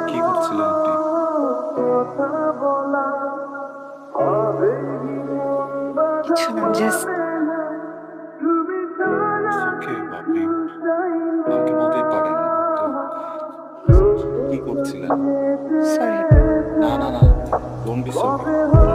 কি করছিলেন আপনি? কিছু না, জাস্ট ওকে আপনি আমাকে বলতেই পারেন। তো কি করছিলেন? সরি। না না না, ডোন্ট বি সরি।